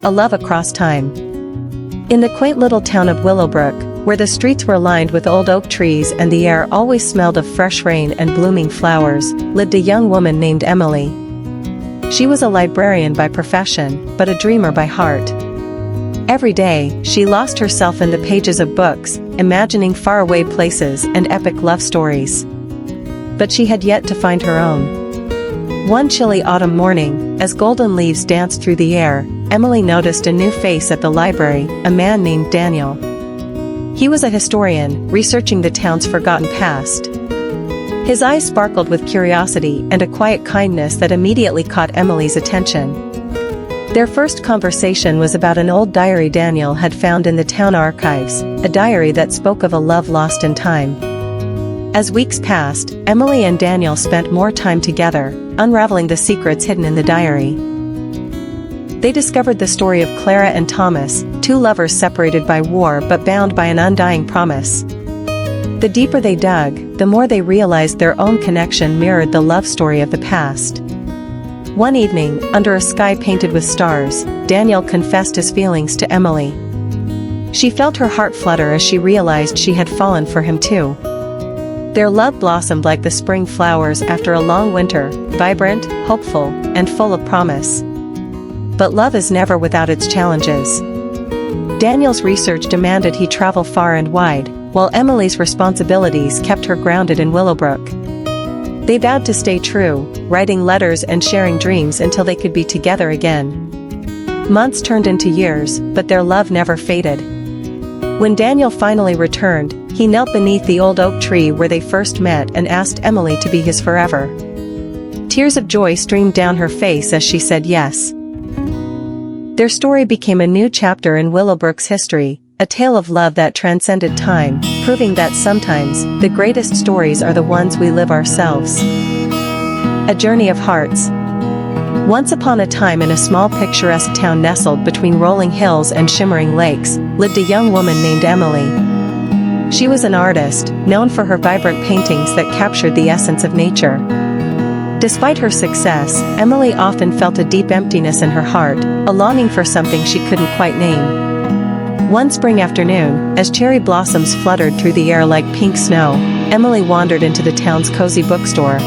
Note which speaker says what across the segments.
Speaker 1: A Love Across Time. In the quaint little town of Willowbrook, where the streets were lined with old oak trees and the air always smelled of fresh rain and blooming flowers, lived a young woman named Emily. She was a librarian by profession, but a dreamer by heart. Every day, she lost herself in the pages of books, imagining faraway places and epic love stories. But she had yet to find her own. One chilly autumn morning, as golden leaves danced through the air, Emily noticed a new face at the library, a man named Daniel. He was a historian, researching the town's forgotten past. His eyes sparkled with curiosity and a quiet kindness that immediately caught Emily's attention. Their first conversation was about an old diary Daniel had found in the town archives, a diary that spoke of a love lost in time. As weeks passed, Emily and Daniel spent more time together, unraveling the secrets hidden in the diary. They discovered the story of Clara and Thomas, two lovers separated by war but bound by an undying promise. The deeper they dug, the more they realized their own connection mirrored the love story of the past. One evening, under a sky painted with stars, Daniel confessed his feelings to Emily. She felt her heart flutter as she realized she had fallen for him too. Their love blossomed like the spring flowers after a long winter, vibrant, hopeful, and full of promise. But love is never without its challenges. Daniel's research demanded he travel far and wide, while Emily's responsibilities kept her grounded in Willowbrook. They vowed to stay true, writing letters and sharing dreams until they could be together again. Months turned into years, but their love never faded. When Daniel finally returned, he knelt beneath the old oak tree where they first met and asked Emily to be his forever. Tears of joy streamed down her face as she said yes. Their story became a new chapter in Willowbrook's history, a tale of love that transcended time, proving that sometimes, the greatest stories are the ones we live ourselves. A Journey of Hearts. Once upon a time in a small picturesque town nestled between rolling hills and shimmering lakes, lived a young woman named Emily. She was an artist, known for her vibrant paintings that captured the essence of nature. Despite her success, Emily often felt a deep emptiness in her heart, a longing for something she couldn't quite name. One spring afternoon, as cherry blossoms fluttered through the air like pink snow, Emily wandered into the town's cozy bookstore.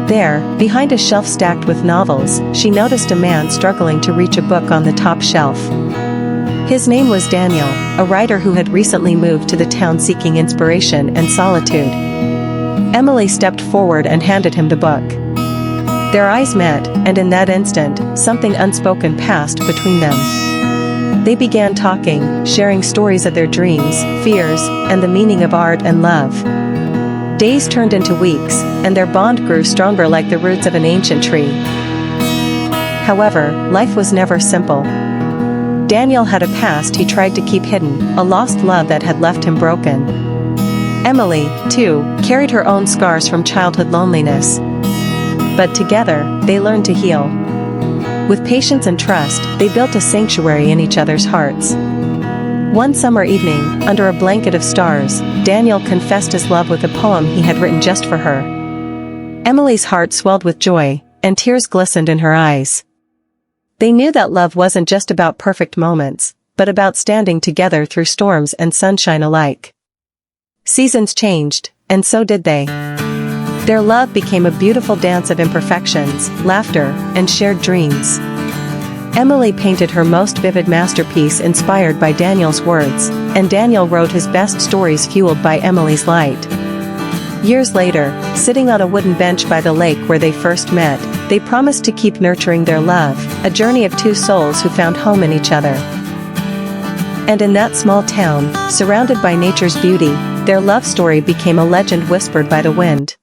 Speaker 1: There, behind a shelf stacked with novels, she noticed a man struggling to reach a book on the top shelf. His name was Daniel, a writer who had recently moved to the town seeking inspiration and solitude. Emily stepped forward and handed him the book. Their eyes met, and in that instant, something unspoken passed between them. They began talking, sharing stories of their dreams, fears, and the meaning of art and love. Days turned into weeks, and their bond grew stronger like the roots of an ancient tree. However, life was never simple. Daniel had a past he tried to keep hidden, a lost love that had left him broken. Emily, too, carried her own scars from childhood loneliness. But together, they learned to heal. With patience and trust, they built a sanctuary in each other's hearts. One summer evening, under a blanket of stars, Daniel confessed his love with a poem he had written just for her. Emily's heart swelled with joy, and tears glistened in her eyes. They knew that love wasn't just about perfect moments, but about standing together through storms and sunshine alike. Seasons changed, and so did they. Their love became a beautiful dance of imperfections, laughter, and shared dreams. Emily painted her most vivid masterpiece inspired by Daniel's words, and Daniel wrote his best stories fueled by Emily's light. Years later, sitting on a wooden bench by the lake where they first met, they promised to keep nurturing their love, a journey of two souls who found home in each other. And in that small town, surrounded by nature's beauty, their love story became a legend whispered by the wind.